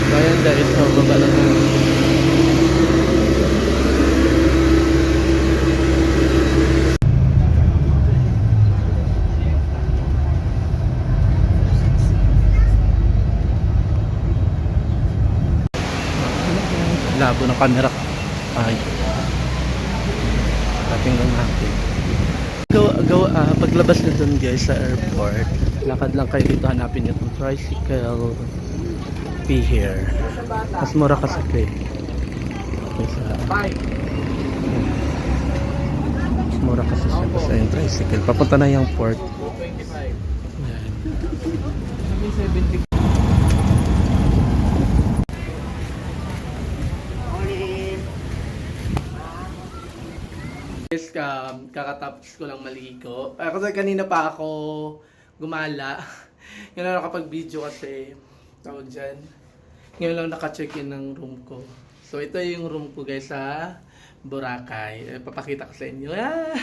So ayan guys, mababa na tayo. Labo ng camera. Ay. Tingnan natin. Paglabas na dun guys sa airport, lakad lang kayo dito, hanapin nyo itong tricycle P here. Mas mura kasi kayo. Okay, mas mura kasi siya basta yung tricycle. Papunta na yung port. Yan. Guys, kakatapos ko lang maligo. Kasi kanina pa ako gumala. Ngayon lang nakapag-video kasi tawag dyan. Ngayon lang naka-check-in ng room ko. So ito yung room ko guys sa Boracay. Papakita ko sa inyo. Ah!